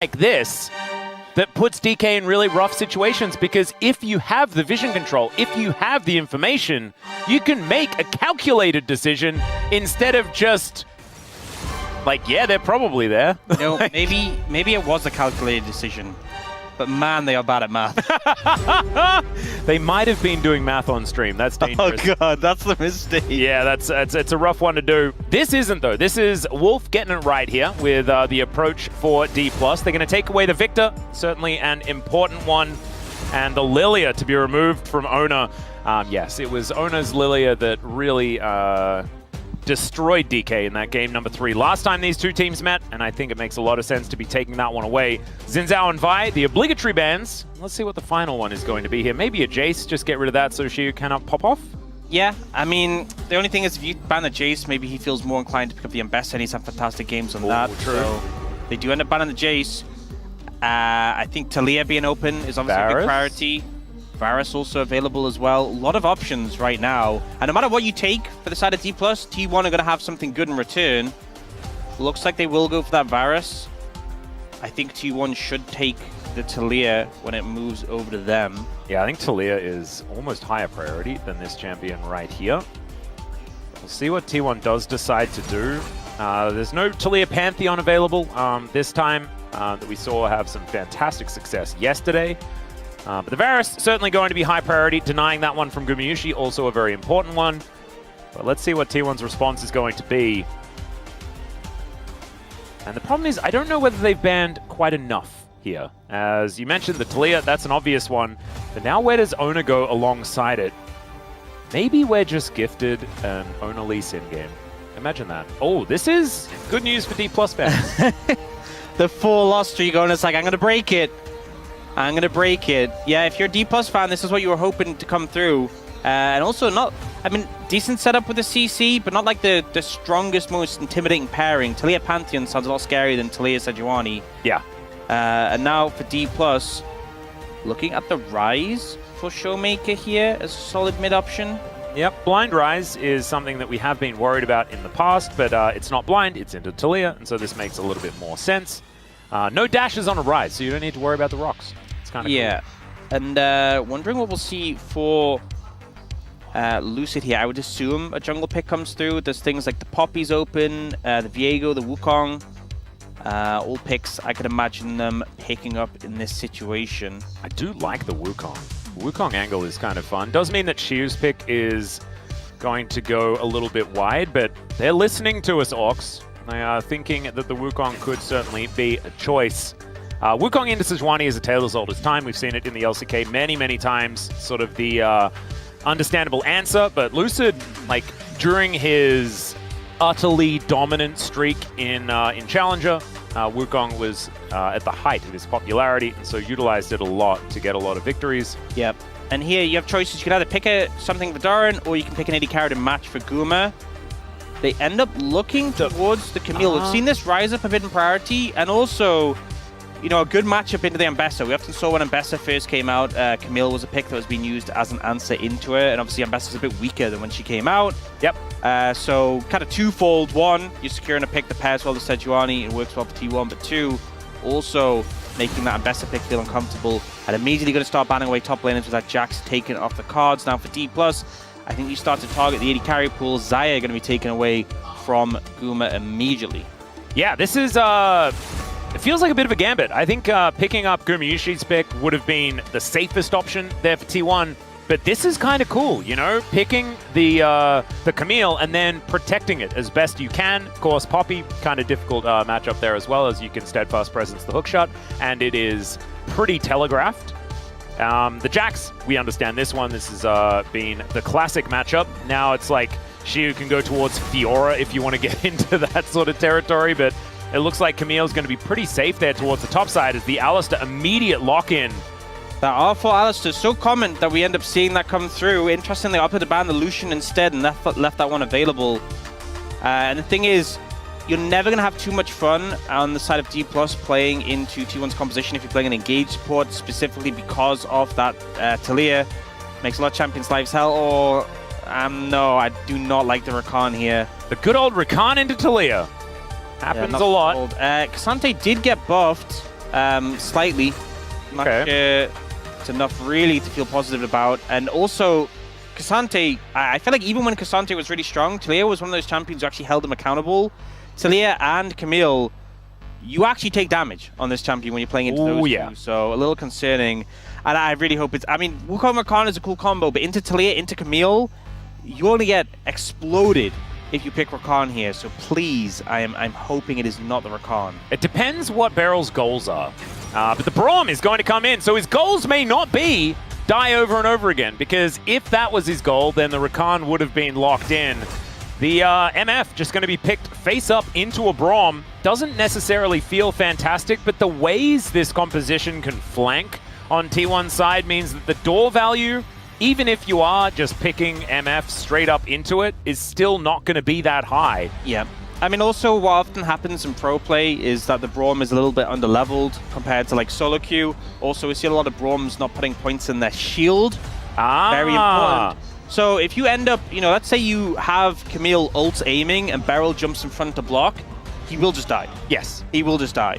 like this that puts DK in really rough situations, because if you have the vision control, if you have the information, you can make a calculated decision instead of just like, yeah, they're probably there. You know, maybe it was a calculated decision, but man, they are bad at math. They might have been doing math on stream. That's dangerous. Oh god, that's the mistake. Yeah, it's a rough one to do. This isn't, though. This is Wolf getting it right here with the approach for D+. They're going to take away the Victor, certainly an important one, and the Lilia to be removed from Oner. Yes, it was Oner's Lilia that really destroyed DK in that game number 3 last time these two teams met, and I think it makes a lot of sense to be taking that one away. Xin Zhao and Vi, the obligatory bans. Let's see what the final one is going to be here. Maybe a Jace, just get rid of that so Xiu cannot pop off? Yeah, I mean, the only thing is if you ban the Jace, maybe he feels more inclined to pick up the Ambessa, and he's had fantastic games on that. True. So they do end up banning the Jace. I think Taliyah being open is obviously a big priority. Varus also available as well. A lot of options right now. And no matter what you take for the side of D+, T1 are going to have something good in return. Looks like they will go for that Varus. I think T1 should take the Taliyah when it moves over to them. Yeah, I think Taliyah is almost higher priority than this champion right here. We'll see what T1 does decide to do. There's no Taliyah Pantheon available this time that we saw have some fantastic success yesterday. But the Varus certainly going to be high priority. Denying that one from Gumayusi, also a very important one. But let's see what T1's response is going to be. And the problem is, I don't know whether they've banned quite enough here. As you mentioned, the Taliyah, that's an obvious one. But now where does Oner go alongside it? Maybe we're just gifted an Oner lease in-game. Imagine that. Oh, this is good news for D+ fans. The 4-loss streak, Oner's like, I'm going to break it. I'm going to break it. Yeah, if you're a D+ fan, this is what you were hoping to come through. And also not, I mean, decent setup with the CC, but not like the strongest, most intimidating pairing. Taliyah Pantheon sounds a lot scarier than Taliyah Sejuani. Yeah. And now for D+, looking at the Rise for Showmaker here as a solid mid option. Yep, blind Rise is something that we have been worried about in the past, but it's not blind, it's into Taliyah, and so this makes a little bit more sense. No dashes on a Rise, so you don't need to worry about the rocks. It's kind of cool. And wondering what we'll see for Lucid here. I would assume a jungle pick comes through. There's things like the Poppy's open, the Viego, the Wukong. All picks, I could imagine them picking up in this situation. I do like the Wukong. Wukong angle is kind of fun. Does mean that Xiu's pick is going to go a little bit wide, but they're listening to us, Orcs. They are thinking that the Wukong could certainly be a choice. Wukong into Sejuani is a tale as old as time. We've seen it in the LCK many, many times. Sort of the understandable answer, but Lucid, like, during his utterly dominant streak in Challenger, Wukong was at the height of his popularity, and so utilized it a lot to get a lot of victories. Yep. And here you have choices. You can either pick something for Doran, or you can pick an AD carry to match for Guma. They end up looking towards the Camille. We've seen this rise up a bit in priority, and also, you know, a good matchup into the Ambessa. We often saw when Ambessa first came out, Camille was a pick that was being used as an answer into it, and obviously Ambessa's a bit weaker than when she came out. Yep. So kind of twofold. One, you're securing a pick that pairs well to Sejuani, it works well for T1, but two, also making that Ambessa pick feel uncomfortable, and immediately going to start banning away top laners with that Jax taken off the cards. Now for D+, I think you start to target the AD carry pool. Xayah going to be taken away from Guma immediately. Yeah, this is, it feels like a bit of a gambit. I think picking up Gumayusi's pick would have been the safest option there for T1, but this is kind of cool, you know? Picking the Camille and then protecting it as best you can. Of course, Poppy, kind of difficult matchup there as well, as you can Steadfast Presence the hookshot, and it is pretty telegraphed. The Jax, we understand this one. This has been the classic matchup. Now it's like Xiu can go towards Fiora if you want to get into that sort of territory, but it looks like Camille's going to be pretty safe there towards the top side as the Alistar immediate lock-in. That R4 Alistar is so common that we end up seeing that come through. Interestingly, opted to ban the Lucian instead and left that one available. And the thing is, you're never going to have too much fun on the side of D+ playing into T1's composition if you're playing an engaged support, specifically because of that Taliyah. Makes a lot of champions' lives hell, or no, I do not like the Rakan here. The good old Rakan into Taliyah. Happens a lot. Cassante did get buffed. slightly. Not sure it's enough really to feel positive about. And also, K'Sante, I feel like even when K'Sante was really strong, Taliyah was one of those champions who actually held him accountable. Taliyah and Camille, you actually take damage on this champion when you're playing into those two, so a little concerning. And I really hope it's... I mean, Wukong Rakan is a cool combo, but into Taliyah, into Camille, you only get exploded if you pick Rakan here. So please, I'm hoping it is not the Rakan. It depends what Beryl's goals are. But the Braum is going to come in, so his goals may not be die over and over again, because if that was his goal, then the Rakan would have been locked in. The MF just going to be picked face up into a Braum. Doesn't necessarily feel fantastic, but the ways this composition can flank on T1's side means that the door value, even if you are just picking MF straight up into it, is still not going to be that high. Yeah. I mean, also what often happens in pro play is that the Braum is a little bit under-leveled compared to like solo queue. Also, we see a lot of Braums not putting points in their shield. Very important. So if you end up, you know, let's say you have Camille ult aiming and Beryl jumps in front to block, he will just die. Yes. He will just die.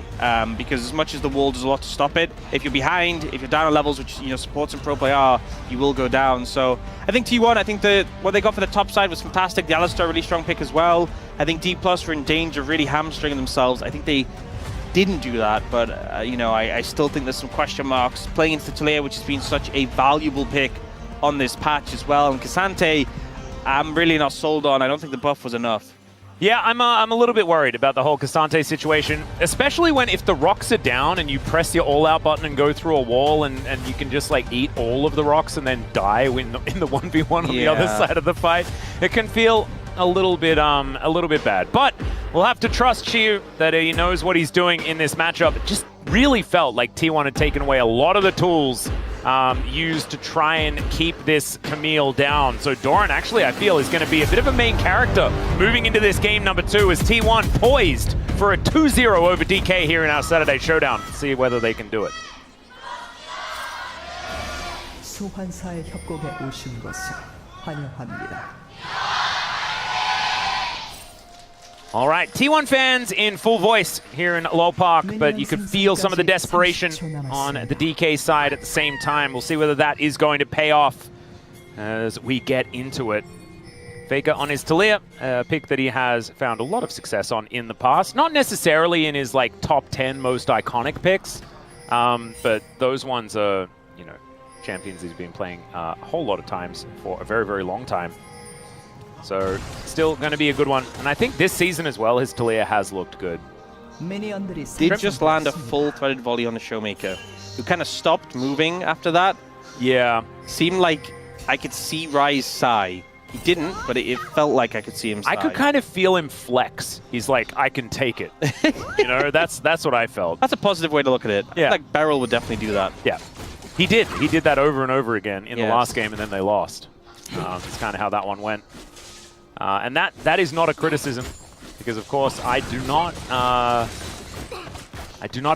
Because as much as the wall does a lot to stop it, if you're behind, if you're down on levels, which, you know, supports in pro play are, you will go down. So I think T1, I think what they got for the top side was fantastic. The Alistar, really strong pick as well. I think D+ were in danger of really hamstringing themselves. I think they didn't do that, but, you know, I still think there's some question marks. Playing into Taliyah, which has been such a valuable pick on this patch as well. And K'Sante, I'm really not sold on. I don't think the buff was enough. Yeah, I'm a little bit worried about the whole K'Sante situation, especially when if the rocks are down and you press your all-out button and go through a wall and you can just like eat all of the rocks and then die in the 1v1 on the other side of the fight, it can feel a little bit bad. But we'll have to trust Chiyu that he knows what he's doing in this matchup. It just really felt like T1 had taken away a lot of the tools used to try and keep this Camille down. So Doran actually, I feel, is going to be a bit of a main character moving into this game number 2 as T1 poised for a 2-0 over DK here in our Saturday Showdown. See whether they can do it. 소환사의 협곡에 오신 것을 환영합니다. All right, T1 fans in full voice here in LoL Park, but you could feel some of the desperation on the DK side at the same time. We'll see whether that is going to pay off as we get into it. Faker on his Taliyah, a pick that he has found a lot of success on in the past. Not necessarily in his like top 10 most iconic picks, but those ones are, you know, champions he's been playing a whole lot of times for a very, very long time. So, still going to be a good one. And I think this season as well, his Taliyah has looked good. Did just land a full threaded volley on the Showmaker, who kind of stopped moving after that. Yeah. Seemed like I could see Rise sigh. He didn't, but it felt like I could see him sigh. I could kind of feel him flex. He's like, I can take it. You know, that's what I felt. That's a positive way to look at it. Yeah. I feel like Beryl would definitely do that. Yeah. He did. He did that over and over again in the last game, and then they lost. That's kind of how that one went. And that is not a criticism, because of course I do not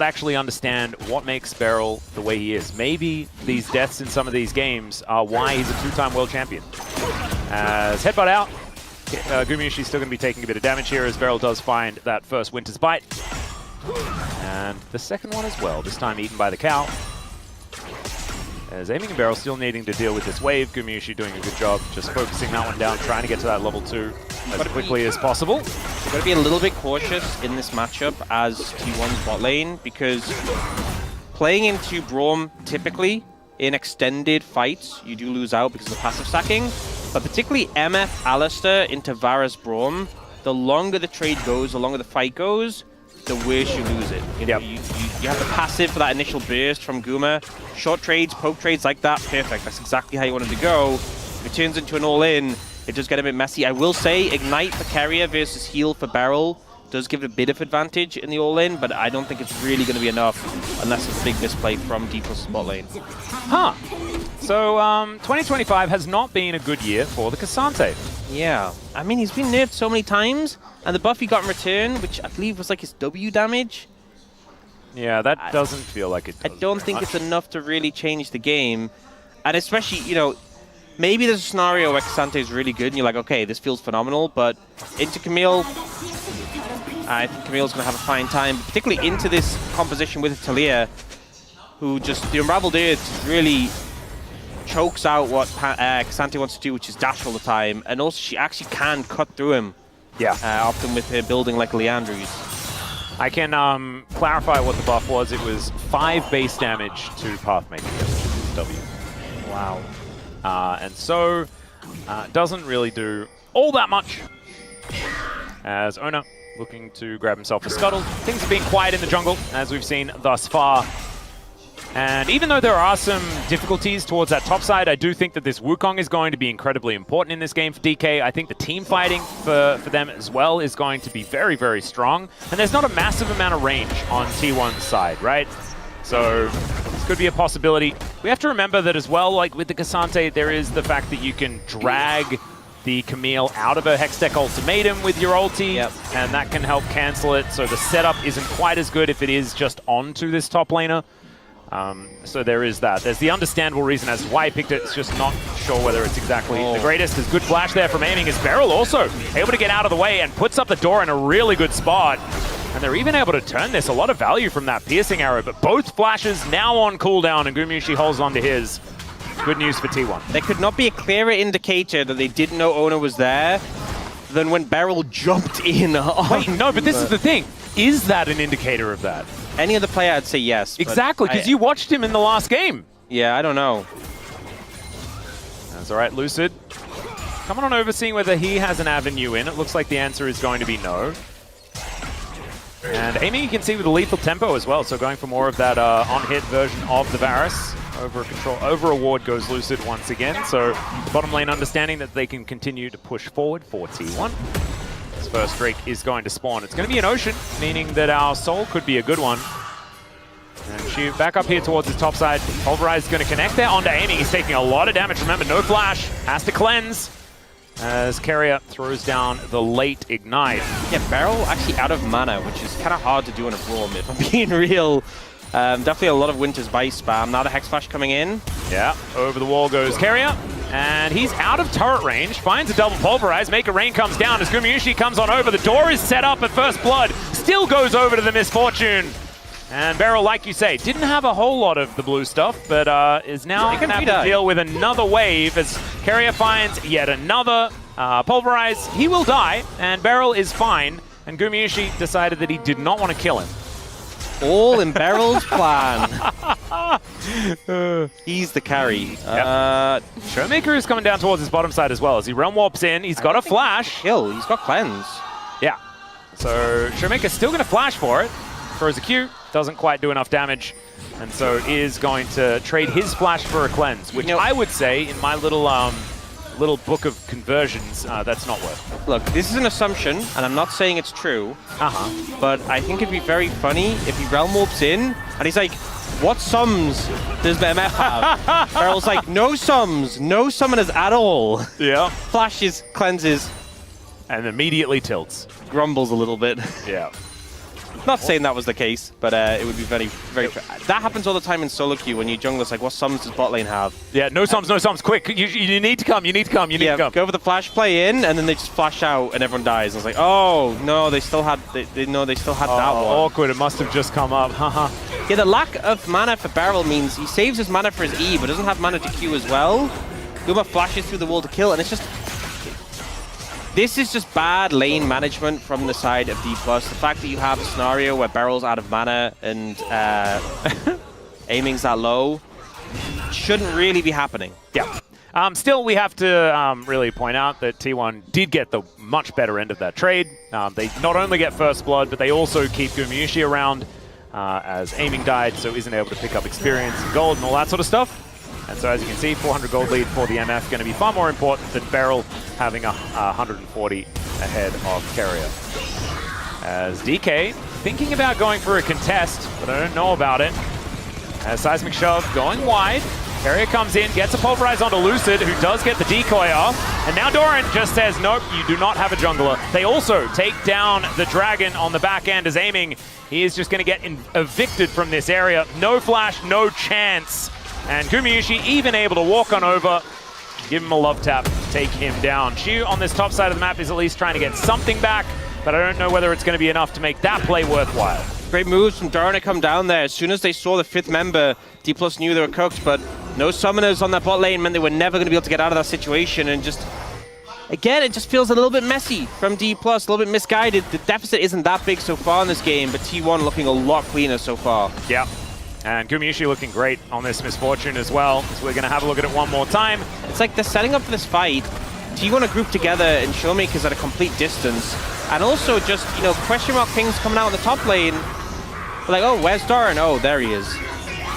actually understand what makes Beryl the way he is. Maybe these deaths in some of these games are why he's a 2-time world champion. As headbutt out, Gumayusi's still going to be taking a bit of damage here as Beryl does find that first Winter's Bite. And the second one as well, this time eaten by the cow. As Aiming and Beryl still needing to deal with this wave, Gumayusi doing a good job just focusing that one down, trying to get to that level 2 as quickly as possible. You've got to be a little bit cautious in this matchup as T1's bot lane, because playing into Braum typically in extended fights, you do lose out because of the passive stacking. But particularly MF Alistar into Varus Braum, the longer the trade goes, the longer the fight goes, the worse you lose it. You know, you have the passive for that initial burst from Guma. Short trades, poke trades like that, perfect. That's exactly how you wanted to go. If it turns into an all-in, it does get a bit messy. I will say, Ignite for Keria versus Heal for Beryl does give a bit of advantage in the all-in, but I don't think it's really going to be enough unless it's a big misplay from D+'s bot lane. Huh. So, 2025 has not been a good year for the K'Sante. Yeah. I mean, he's been nerfed so many times, and the buff he got in return, which I believe was like his W damage. Yeah, that doesn't feel like it does. I don't think it's enough to really change the game. And especially, you know, maybe there's a scenario where K'Sante is really good and you're like, okay, this feels phenomenal, but into Camille, I think Camille's going to have a fine time, particularly into this composition with Talia, who just, the Unraveled Earth really chokes out what K'Sante wants to do, which is dash all the time, and also she actually can cut through him. Yeah. Often with her building like Leandri's. I can clarify what the buff was. It was 5 base damage to Pathmaker, which is W. Wow. And so, doesn't really do all that much. As Oner looking to grab himself a scuttle. Things have been quiet in the jungle, as we've seen thus far. And even though there are some difficulties towards that top side, I do think that this Wukong is going to be incredibly important in this game for DK. I think the team fighting for them as well is going to be very, very strong. And there's not a massive amount of range on T1's side, right? So this could be a possibility. We have to remember that as well, like with the K'Sante, there is the fact that you can drag the Camille out of a Hextech ultimatum with your ulti, and that can help cancel it. So the setup isn't quite as good if it is just onto this top laner. So there is that. There's the understandable reason as to why he picked it. It's just not sure whether it's exactly the greatest. There's good flash there from aiming. His Beryl also able to get out of the way and puts up the door in a really good spot. And they're even able to turn this. A lot of value from that piercing arrow, but both flashes now on cooldown, and Gumayusi holds on to his. Good news for T1. There could not be a clearer indicator that they didn't know Oner was there than when Beryl jumped in. Wait, no, but this is the thing. Is that an indicator of that? Any other player, I'd say yes. Exactly, because you watched him in the last game. Yeah, I don't know. That's all right, Lucid. Coming on over, seeing whether he has an avenue in. It looks like the answer is going to be no. And aiming, you can see with the lethal tempo as well, so going for more of that on-hit version of the Varus. Over a ward goes Lucid once again, so bottom lane understanding that they can continue to push forward for T1. This first Drake is going to spawn. It's going to be an Ocean, meaning that our Soul could be a good one. And shoot back up here towards the top side. Pulverize is going to connect there onto aiming. He's taking a lot of damage. Remember, no flash. Has to cleanse. As Keria throws down the late ignite. Yeah, Beryl actually out of mana, which is kind of hard to do in a Braum, if I'm being real. Definitely a lot of Winter's Bite spam. Now the Hex Flash coming in. Yeah, over the wall goes Keria. And he's out of turret range, finds a double pulverize, Make a Rain comes down as Gumayusi comes on over. The door is set up at first blood, still goes over to the Misfortune. And Beryl, like you say, didn't have a whole lot of the blue stuff, but is now going to have to deal with another wave as Keria finds yet another pulverize. He will die, and Beryl is fine. And Gumayusi decided that he did not want to kill him. All in Beryl's plan. He's the carry. Showmaker is coming down towards his bottom side as well. As he realm warps in, he's got a flash. Kill, he's got cleanse. Yeah. So Showmaker's still going to flash for it. Throws a Q, doesn't quite do enough damage. And so is going to trade his flash for a cleanse, which I would say in my little book of conversions, that's not worth it. Look, this is an assumption, and I'm not saying it's true, but I think it'd be very funny if he realm warps in, and he's like, what sums does MF have? Beryl's like, no sums, no summoners at all. Yeah. Flashes, cleanses. And immediately tilts. Grumbles a little bit. Yeah. Not saying that was the case, but it would be very, very true. That happens all the time in solo queue when you jungle. It's like, what sums does bot lane have? Yeah, no sums, quick. You need to come, you need to come. Go for the flash play in, and then they just flash out, and everyone dies. And it's like, oh, no, they still had, they still had that one. Awkward, it must have just come up, Yeah, the lack of mana for Beryl means he saves his mana for his E, but doesn't have mana to Q as well. Guma flashes through the wall to kill, and it's just... This is just bad lane management from the side of D+. The fact that you have a scenario where Beryl's out of mana and aiming's that low shouldn't really be happening. Yeah. Still, we have to really point out that T1 did get the much better end of that trade. They not only get first blood, but they also keep Gumayusi around as aiming died, so isn't able to pick up experience and gold and all that sort of stuff. And so as you can see, 400 gold lead for the MF going to be far more important than Beryl having 140 ahead of Keria. As DK thinking about going for a contest, but I don't know about it. As Seismic Shove going wide. Keria comes in, gets a pulverize onto Lucid, who does get the decoy off. And now Doran just says, nope, you do not have a jungler. They also take down the dragon on the back end as aiming. He is just going to get evicted from this area. No flash, no chance. And Gumayusi even able to walk on over, give him a love tap, take him down. Shu on this top side of the map is at least trying to get something back. but I don't know whether it's going to be enough to make that play worthwhile. Great moves from Doran to come down there. As soon as they saw the 5th member, D+ knew they were cooked, but no summoners on that bot lane meant they were never going to be able to get out of that situation. And just, again, it just feels a little bit messy from D+, a little bit misguided. The deficit isn't that big so far in this game, but T1 looking a lot cleaner so far. Yeah. And Gumayusi looking great on this misfortune as well. So we're going to have a look at it one more time. It's like they're setting up for this fight. T1 are grouped together and Showmaker's at a complete distance. And also just, you know, question mark things coming out in the top lane. Like, oh, where's Doran? Oh, there he is.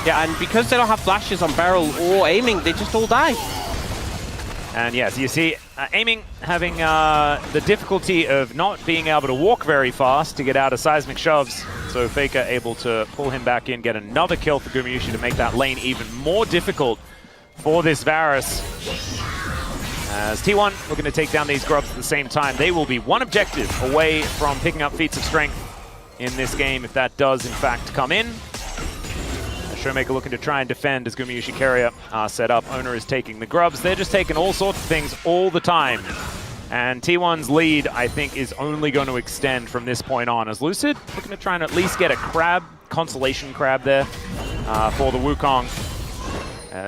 Yeah, and because they don't have flashes on barrel or aiming, they just all die. And yes, you see, aiming having the difficulty of not being able to walk very fast to get out of seismic shoves. So Faker able to pull him back in, get another kill for Gumayusi to make that lane even more difficult for this Varus. As T1 looking to take down these grubs at the same time, they will be one objective away from picking up feats of strength in this game if that does in fact come in. Showmaker looking to try and defend as Gumayusi Keria are set up. Oner is taking the grubs. They're just taking all sorts of things all the time. And T1's lead, I think, is only going to extend from this point on. As Lucid looking to try and at least get a crab, consolation crab there for the Wukong.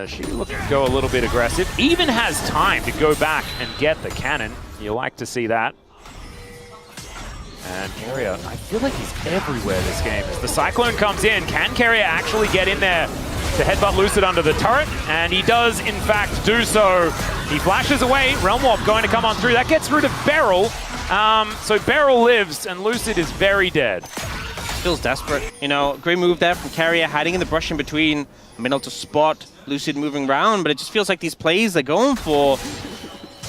She looking to go a little bit aggressive. Even has time to go back and get the cannon. You like to see that. And Keria, I feel like he's everywhere this game. As the Cyclone comes in, can Keria actually get in there to headbutt Lucid under the turret? And he does, in fact, do so. He flashes away. Realm Warp going to come on through. That gets rid of Beryl. So Beryl lives, and Lucid is very dead. Feels desperate. You know, great move there from Keria, hiding in the brush in between. Middle to spot, Lucid moving around, but it just feels like these plays they're going for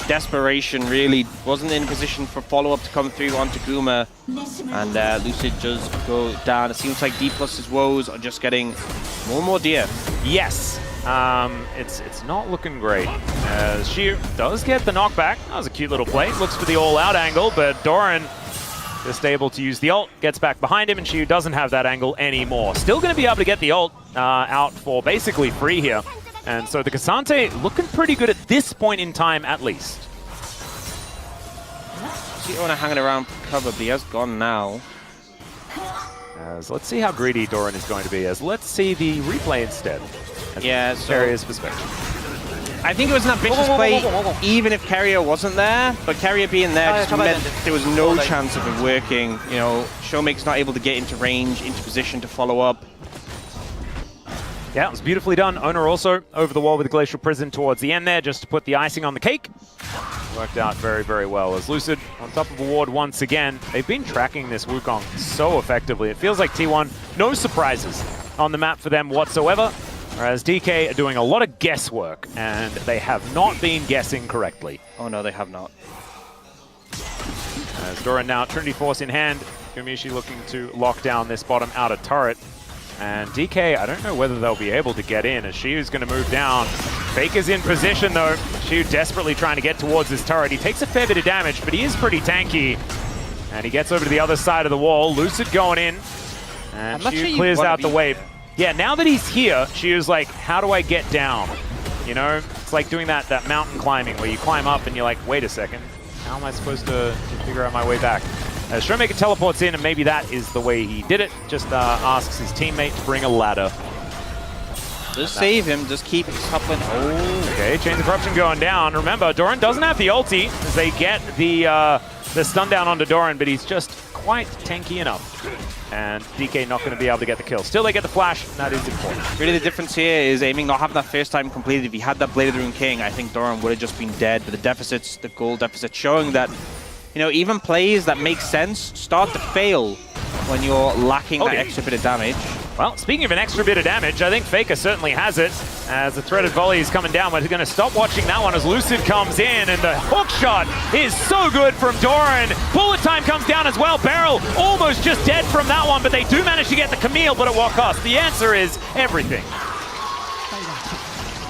desperation, really. Wasn't in a position for follow-up to come through onto Guma. And Lucid just go down. It seems like D+'s woes are just getting more and more dear. Yes. It's not looking great. She does get the knockback. That was a cute little play. Looks for the all-out angle, but Doran just able to use the ult, gets back behind him, and Shiu doesn't have that angle anymore. Still going to be able to get the ult out for basically free here. And so the Cassante looking pretty good at this point in time, at least. See Oner hanging around for cover, but he has gone now. As let's see how greedy Doran is going to be. As let's see the replay instead. Yeah, so Keria's perspective. I think it was an ambitious play, even if Keria wasn't there. But Keria being there just meant there was no chance of it working. You know, Showmaker's not able to get into range, into position to follow up. Yeah, it was beautifully done. Oner also over the wall with the Glacial Prison towards the end there, just to put the icing on the cake. Worked out very, very well. As Lucid on top of a ward once again. They've been tracking this Wukong so effectively. It feels like T1, no surprises on the map for them whatsoever. Whereas DK are doing a lot of guesswork, and they have not been guessing correctly. Oh no, they have not. As Doran now, Trinity Force in hand. Gumayusi looking to lock down this bottom outer turret. And DK, I don't know whether they'll be able to get in, as Shiu's going to move down. Faker's in position, though. Shiu desperately trying to get towards this turret. He takes a fair bit of damage, but he is pretty tanky. And he gets over to the other side of the wall. Lucid going in. And Shiu clears out the wave. Yeah, now that he's here, Shiu's like, how do I get down? You know, it's like doing that mountain climbing where you climb up and you're like, wait a second. How am I supposed to figure out my way back? As Showmaker teleports in, and maybe that is the way he did it. Just asks his teammate to bring a ladder. Just save him, just keep coupling. Oh. Okay, Chains of Corruption going down. Remember, Doran doesn't have the ulti as they get the stun down onto Doran, but he's just quite tanky enough. And DK not going to be able to get the kill. Still, they get the flash, and that is important. Really, the difference here is aiming not having that first time completed. If he had that Blade of the Rune King, I think Doran would have just been dead. But the deficits, the gold deficit, showing that, you know, even plays that make sense start to fail when you're lacking that extra bit of damage. Well, speaking of an extra bit of damage, I think Faker certainly has it. As the threaded volley is coming down, we're going to stop watching that one as Lucid comes in, and the hook shot is so good from Doran. Bullet time comes down as well. Beryl almost just dead from that one, but they do manage to get the Camille, but at what cost? The answer is everything.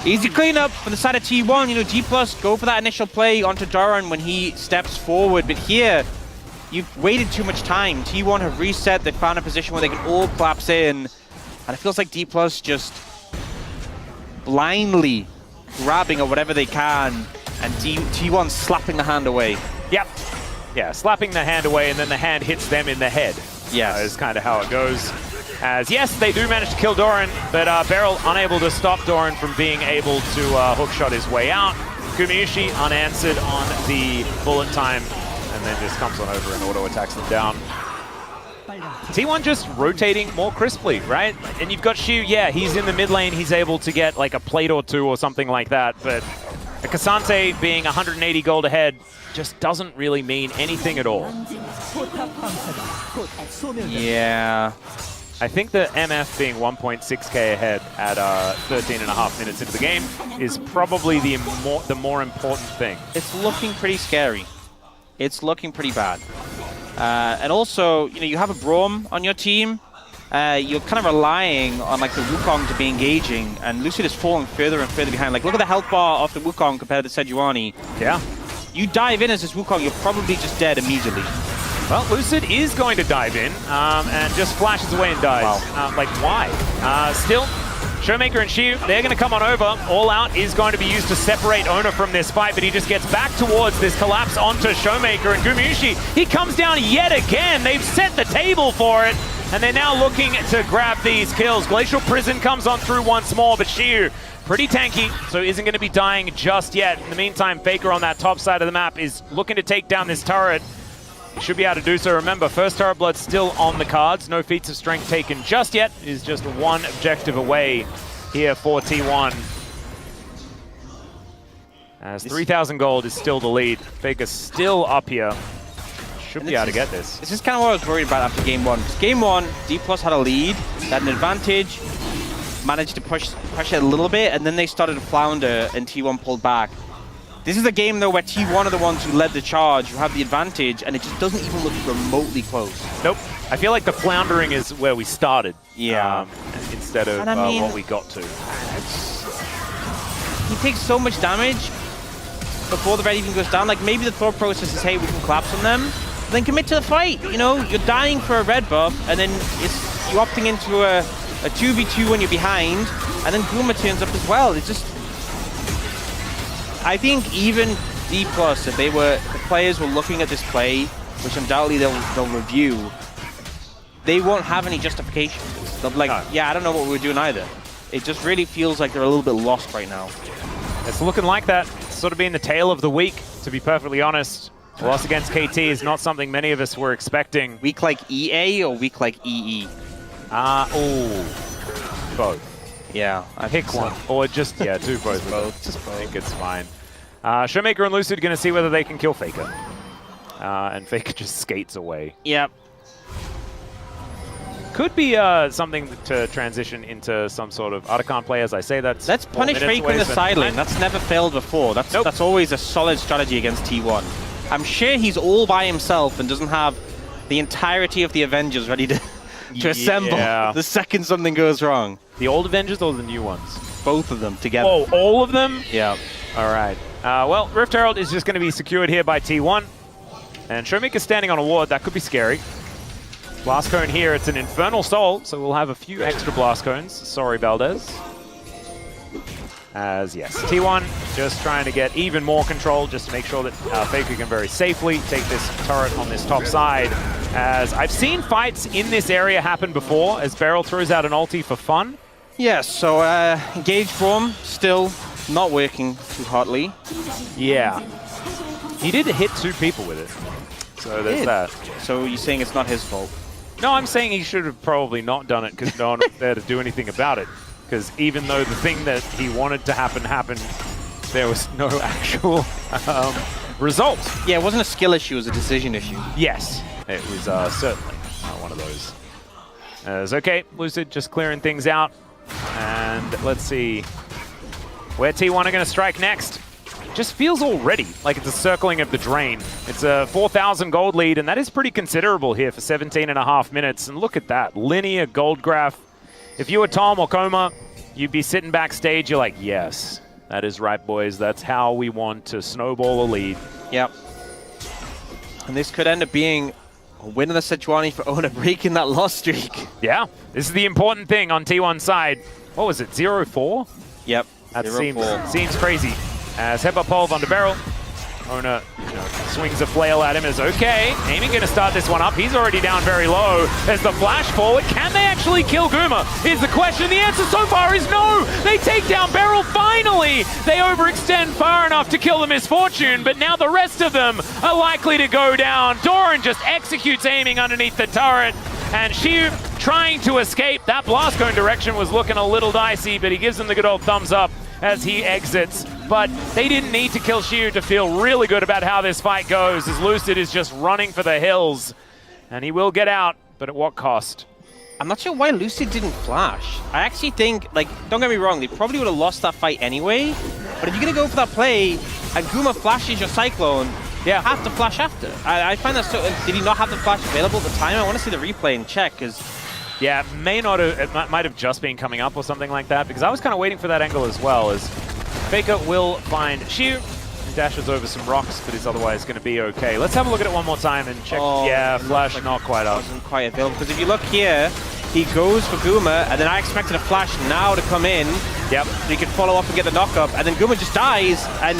Easy cleanup for the side of T1. You know, G+ go for that initial play onto Doran when he steps forward, but here, you've waited too much time. T1 have reset, they found a position where they can all collapse in, and it feels like D+ just blindly grabbing at whatever they can, and T1 slapping the hand away. Yep. yeah, slapping the hand away, and then the hand hits them in the head. Yes. Is kind of how it goes. As, yes, they do manage to kill Doran, but Beryl unable to stop Doran from being able to hookshot his way out. Gumayusi unanswered on the bullet time, and then just comes on over and auto-attacks them down. T1 just rotating more crisply, right? And you've got Shu, yeah, he's in the mid lane, he's able to get like a plate or two or something like that, but a Cassante being 180 gold ahead just doesn't really mean anything at all. Yeah. I think the MF being 1.6k ahead at 13.5 minutes into the game is probably the more important thing. It's looking pretty scary. It's looking pretty bad. And also, you know, you have a Braum on your team. You're kind of relying on like the Wukong to be engaging, and Lucid is falling further and further behind. Like, look at the health bar of the Wukong compared to Sejuani. Yeah. You dive in as this Wukong, you're probably just dead immediately. Well, Lucid is going to dive in and just flashes away and dies. Wow. Like, why? Still, Showmaker and Shu, they're going to come on over. All Out is going to be used to separate Oner from this fight, but he just gets back towards this collapse onto Showmaker. And Gumayusi, he comes down yet again. They've set the table for it, and they're now looking to grab these kills. Glacial Prison comes on through once more, but Shu, pretty tanky, so isn't going to be dying just yet. In the meantime, Faker on that top side of the map is looking to take down this turret. He should be able to do so. Remember, first turret blood still on the cards. No feats of strength taken just yet. It is just one objective away here for T1. As 3,000 gold is still the lead. Faker still up here. Should be able to get this. This is kind of what I was worried about after game one. Game one, D+ had a lead, had an advantage, managed to push it a little bit, and then they started to flounder and T1 pulled back. This is a game, though, where T1 are the ones who led the charge, who have the advantage, and it just doesn't even look remotely close. Nope. I feel like the floundering is where we started. Yeah. Instead of what we got to. He takes so much damage before the red even goes down. Like, maybe the thought process is, hey, we can collapse on them. Then commit to the fight. You know, you're dying for a red buff, and then you're opting into a 2v2 when you're behind, and then Guma turns up as well. It's just... I think even D+, if the players were looking at this play, which undoubtedly they'll review, they won't have any justification. They'll be like, yeah, I don't know what we're doing either. It just really feels like they're a little bit lost right now. It's looking like that. It's sort of been the tale of the week, to be perfectly honest. A loss against KT is not something many of us were expecting. Week like EA or week like EE? Both. Yeah, I pick one. Or just, yeah, do both. Just I think it's fine. Showmaker and Lucid going to see whether they can kill Faker. And Faker just skates away. Yep. Could be something to transition into some sort of Artican play, as I say. Let's punish Faker in the side lane. That's never failed before. That's always a solid strategy against T1. I'm sure he's all by himself and doesn't have the entirety of the Avengers ready to assemble the second something goes wrong. The old Avengers or the new ones? Both of them together. Oh, all of them? Yeah. All right. Well, Rift Herald is just going to be secured here by T1. And Showmaker's standing on a ward. That could be scary. Blast Cone here. It's an Infernal Soul, so we'll have a few extra Blast Cones. Sorry, Valdez. As, yes, T1 just trying to get even more control just to make sure that Faker can very safely take this turret on this top side. As I've seen fights in this area happen before, as Beryl throws out an ulti for fun. Yeah, so Engage Braum still not working too hotly. Yeah. He did hit 2 people with it. So there's that. So you're saying it's not his fault? No, I'm saying he should have probably not done it because no one was there to do anything about it. Because even though the thing that he wanted to happen happened, there was no actual result. Yeah, it wasn't a skill issue, it was a decision issue. Yes, it was certainly one of those. It's okay, Lucid just clearing things out. And let's see where T1 are going to strike next. Just feels already like it's a circling of the drain. It's a 4,000 gold lead, and that is pretty considerable here for 17.5 minutes. And look at that, linear gold graph. If you were Tom or Coma, you'd be sitting backstage, you're like, yes, that is right, boys. That's how we want to snowball a lead. Yep. And this could end up being a win of the Sejuani for Oner, breaking that loss streak. Yeah, this is the important thing on T1's side. What was it, 0-4? Yep, that seems crazy. As Headbutt Pole onto Beryl. Oner, swings a flail at him as okay. Aiming gonna start this one up. He's already down very low. As the flash forward, can they actually kill Guma? Is the question. The answer so far is no. They take down Beryl finally. They overextend far enough to kill the Misfortune, but now the rest of them are likely to go down. Doran just executes aiming underneath the turret, and Xiu trying to escape. That blast cone direction was looking a little dicey, but he gives them the good old thumbs up as he exits. But they didn't need to kill Xiu to feel really good about how this fight goes, as Lucid is just running for the hills. And he will get out, but at what cost? I'm not sure why Lucid didn't flash. I actually think, like, don't get me wrong, they probably would have lost that fight anyway. But if you're going to go for that play, and Guma flashes your Cyclone, you have to flash after. I find that so... Did he not have the flash available at the time? I want to see the replay and check, because... Yeah, it might have just been coming up or something like that, because I was kind of waiting for that angle as well, as Faker will find Xiu, and dashes over some rocks, but is otherwise going to be okay. Let's have a look at it one more time and check. Oh, yeah, flash like not quite up. Wasn't quite available, because if you look here, he goes for Guma, and then I expected a flash now to come in. Yep. So he could follow up and get the knock-up, and then Guma just dies, and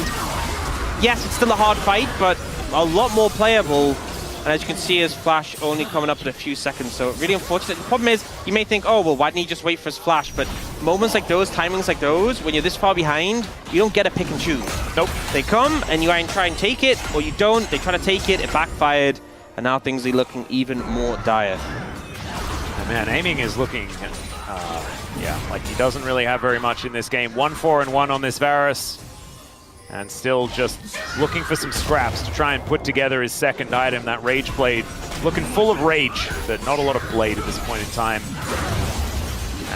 yes, it's still a hard fight, but a lot more playable. And as you can see, his flash only coming up in a few seconds, so really unfortunate. The problem is, you may think, oh, well, why didn't he just wait for his flash? But moments like those, timings like those, when you're this far behind, you don't get a pick and choose. Nope. They come, and you either try and take it, or you don't. They try to take it, it backfired, and now things are looking even more dire. Oh, man, aiming is looking, yeah, like he doesn't really have very much in this game. 1-4-1 on this Varus. And still just looking for some scraps to try and put together his second item, that Rage Blade. Looking full of rage, but not a lot of blade at this point in time.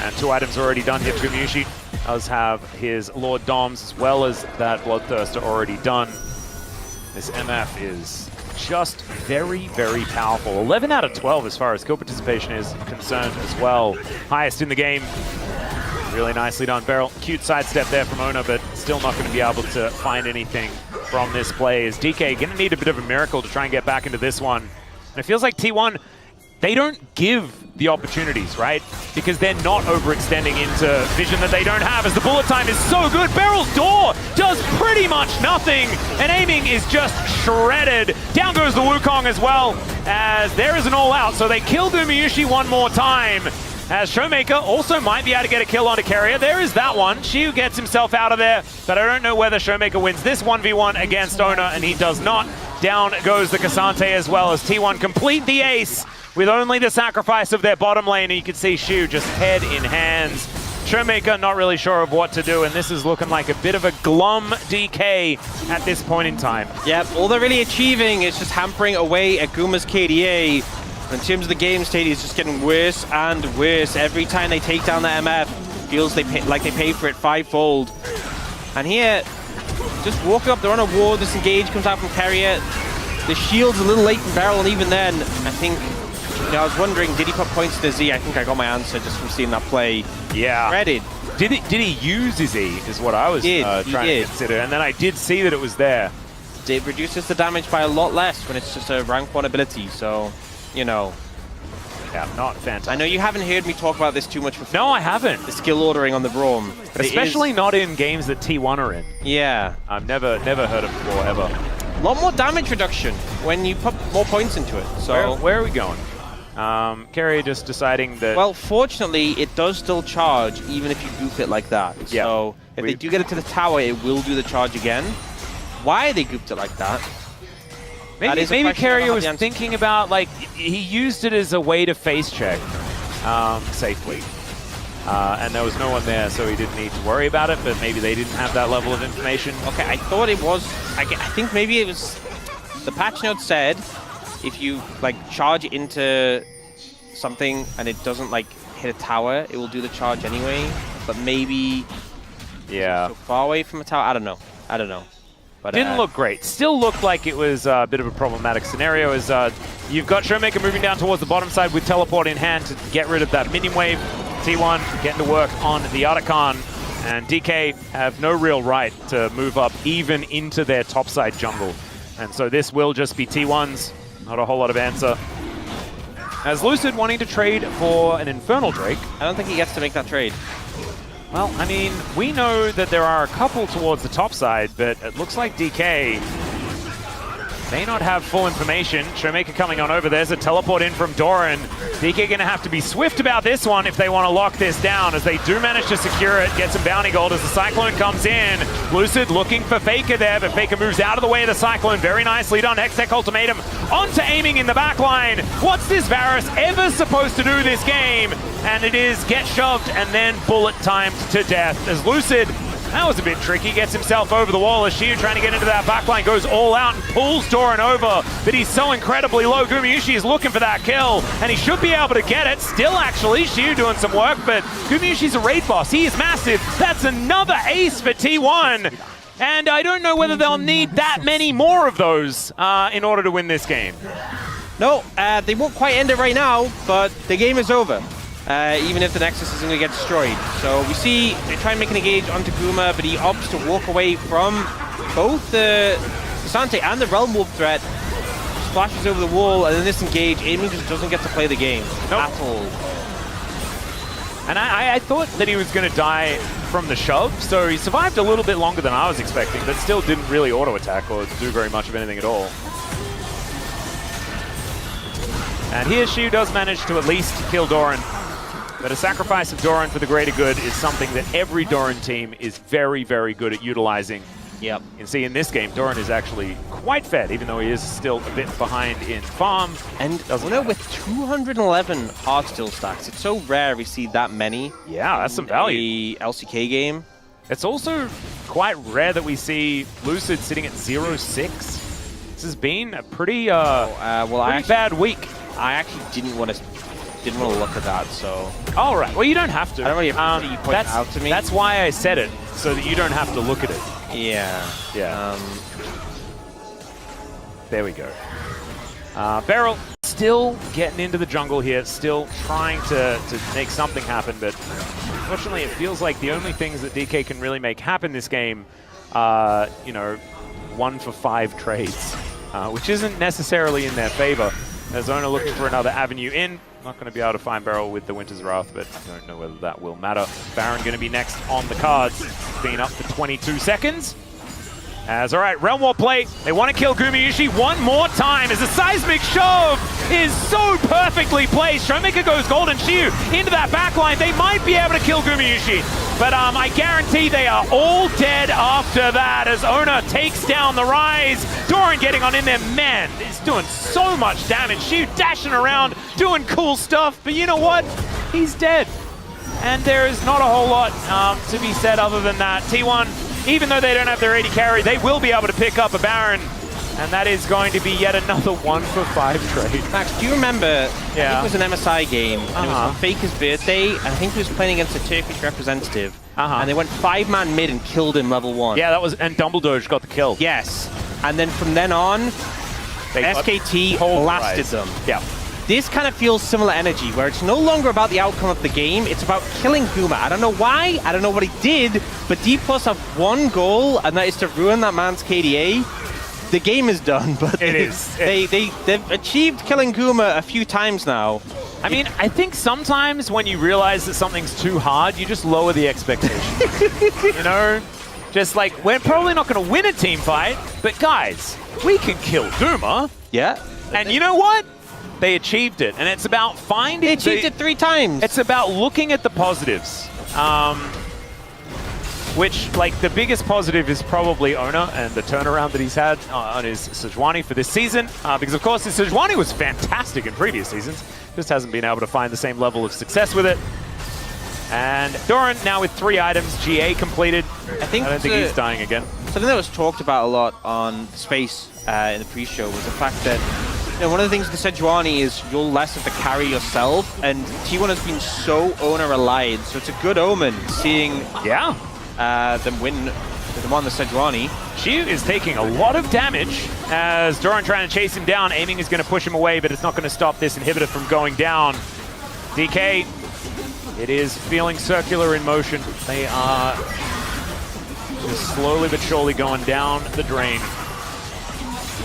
And 2 items already done here. Gumayusi does have his Lord Doms as well as that Bloodthirster already done. This MF is just very, very powerful. 11 out of 12 as far as kill participation is concerned as well. Highest in the game. Really nicely done. Beryl, cute sidestep there from Oner, but still not going to be able to find anything from this play. Is DK going to need a bit of a miracle to try and get back into this one. And it feels like T1, they don't give the opportunities, right? Because they're not overextending into vision that they don't have, as the bullet time is so good. Beryl's door does pretty much nothing, and aiming is just shredded. Down goes the Wukong as well, as there is an all-out, so they kill Gumayusi one more time. As Showmaker also might be able to get a kill onto Keria. There is that one. Xiu gets himself out of there, but I don't know whether Showmaker wins this 1v1 against Oner, and he does not. Down goes the Cassante as well, as T1 complete the ace with only the sacrifice of their bottom lane, and you can see Xiu just head in hands. Showmaker not really sure of what to do, and this is looking like a bit of a glum DK at this point in time. Yep, all they're really achieving is just hampering away at Guma's KDA. In terms of the game state, it's just getting worse and worse. Every time they take down the MF, feels like they pay for it 5-fold. And here, just walking up, they're on a ward, this engage comes out from Keria. The shield's a little late from Beryl, and even then, I think, I was wondering, did he put points to Z? I think I got my answer just from seeing that play. Yeah. Shredded. Did he use his E, is what I was trying to consider. And then I did see that it was there. It reduces the damage by a lot less when it's just a rank 1 ability, so... You know, yeah, not fantastic. I know you haven't heard me talk about this too much before. No, I haven't. The skill ordering on the Braum. But especially not in games that T1 are in. Yeah. I've never heard of before, ever. A lot more damage reduction when you put more points into it. So where are we going? Keria just deciding that... Well, fortunately, it does still charge, even if you goof it like that. Yeah. So if they do get it to the tower, it will do the charge again. Why they goofed it like that? Maybe Keria was thinking about, like, he used it as a way to face check safely. And there was no one there, so he didn't need to worry about it, but maybe they didn't have that level of information. Okay, I thought it was... I think maybe it was... The patch note said, if you, like, charge into something and it doesn't, like, hit a tower, it will do the charge anyway. But maybe... Yeah. So far away from a tower? I don't know. But, didn't look great. Still looked like it was a bit of a problematic scenario, as you've got Showmaker moving down towards the bottom side with teleport in hand to get rid of that minion wave. T1 getting to work on the Otacon, and DK have no real right to move up even into their topside jungle. And so this will just be T1's, not a whole lot of answer. As Lucid wanting to trade for an Infernal Drake. I don't think he gets to make that trade. Well, I mean, we know that there are a couple towards the top side, but it looks like DK may not have full information. Showmaker coming on over. There's a teleport in from Doran. DK going to have to be swift about this one if they want to lock this down, as they do manage to secure it, get some bounty gold as the Cyclone comes in. Lucid looking for Faker there, but Faker moves out of the way of the Cyclone very nicely done. Hextech ultimatum onto aiming in the back line. What's this Varus ever supposed to do this game? And it is get shoved and then bullet timed to death as Lucid, that was a bit tricky, gets himself over the wall as Shiu trying to get into that backline, goes all out and pulls Doran over, but he's so incredibly low. Gumayusi is looking for that kill, and he should be able to get it. Still, actually, Shiu doing some work, but Gumayusi's a raid boss. He is massive. That's another ace for T1. And I don't know whether they'll need that many more of those in order to win this game. No, they won't quite end it right now, but the game is over. Even if the Nexus isn't going to get destroyed. So we see they try and make an engage onto Guma, but he opts to walk away from both the Sante and the Realm Warp threat. Splashes over the wall, and then this engage, Aiming just doesn't get to play the game at all. And I thought that he was going to die from the shove, so he survived a little bit longer than I was expecting, but still didn't really auto-attack or do very much of anything at all. And here Shiu does manage to at least kill Doran. But a sacrifice of Doran for the greater good is something that every Doran team is very, very good at utilizing. Yep. You can see in this game, Doran is actually quite fed, even though he is still a bit behind in farm. And with 211 Heartsteel stacks, it's so rare we see that many. Yeah, that's some value. The LCK game. It's also quite rare that we see Lucid sitting at 0-6. This has been a pretty, pretty bad week. I actually didn't want to look at that, so... All right, well, you don't have to. I don't really appreciate you pointing out to me. That's why I said it, so that you don't have to look at it. Yeah. Yeah. There we go. Beryl still getting into the jungle here, still trying to make something happen, but unfortunately it feels like the only things that DK can really make happen this game are, you know, 1 for 5 trades, which isn't necessarily in their favor. As Oner looking for another avenue in. Not going to be able to find Beryl with the Winter's Wrath, but I don't know whether that will matter. Baron going to be next on the cards. Been up for 22 seconds. As, all right, Realm War play. They want to kill Gumayusi one more time as the seismic shove is so perfectly placed. Showmaker goes golden Shiu into that backline. They might be able to kill Gumayusi, but I guarantee they are all dead after that as Oner takes down the Rise. Doran getting on in there. Man, he's doing so much damage. Shiu dashing around, doing cool stuff, but you know what? He's dead. And there is not a whole lot to be said other than that. T1, even though they don't have their AD carry, they will be able to pick up a Baron. And that is going to be yet another 1 for 5 trade. Max, do you remember, I think it was an MSI game, and it was on Faker's birthday, and I think he was playing against a Turkish representative, and they went 5-man mid and killed him level 1. Yeah, that was, and Dumbledore got the kill. Yes, and then from then on, SKT blasted them. Yeah. This kind of feels similar energy, where it's no longer about the outcome of the game, it's about killing Guma. I don't know why, I don't know what he did, but D+ have one goal, and that is to ruin that man's KDA. The game is done, but they've achieved killing Guma a few times now. I mean, I think sometimes when you realize that something's too hard, you just lower the expectation. You know? Just like, we're probably not going to win a team fight, but guys, we can kill Guma. Yeah. And you know what? They achieved it, and it's about finding... They achieved it 3 times. It's about looking at the positives. Which, like, the biggest positive is probably Oner and the turnaround that he's had on his Sejuani for this season. Because, of course, his Sejuani was fantastic in previous seasons. Just hasn't been able to find the same level of success with it. And Doran now with 3 items, GA completed. I don't think he's dying again. Something that was talked about a lot on Space in the pre-show was the fact that, you know, one of the things with the Sejuani is you'll less of the carry yourself, and T1 has been so Oner-reliant, so it's a good omen seeing them win them on the Sejuani. Shiu is taking a lot of damage as Doran trying to chase him down. Aiming is going to push him away, but it's not going to stop this inhibitor from going down. DK, it is feeling circular in motion. They are just slowly but surely going down the drain.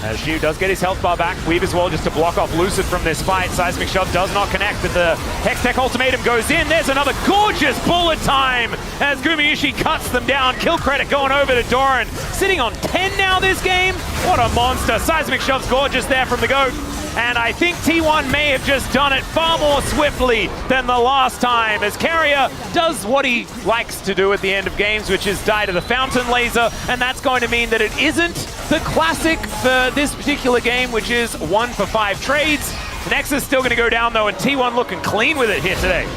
As Shu does get his health bar back, Weave as well just to block off Lucid from this fight. Seismic Shove does not connect, but the Hextech ultimatum goes in. There's another gorgeous bullet time as Gumayusi cuts them down. Kill credit going over to Doran. Sitting on 10 now this game. What a monster. Seismic Shove's gorgeous there from the GOAT. And I think T1 may have just done it far more swiftly than the last time, as Keria does what he likes to do at the end of games, which is die to the fountain laser, and that's going to mean that it isn't the classic for this particular game, which is 1 for 5 trades. Nexus still going to go down though, and T1 looking clean with it here today.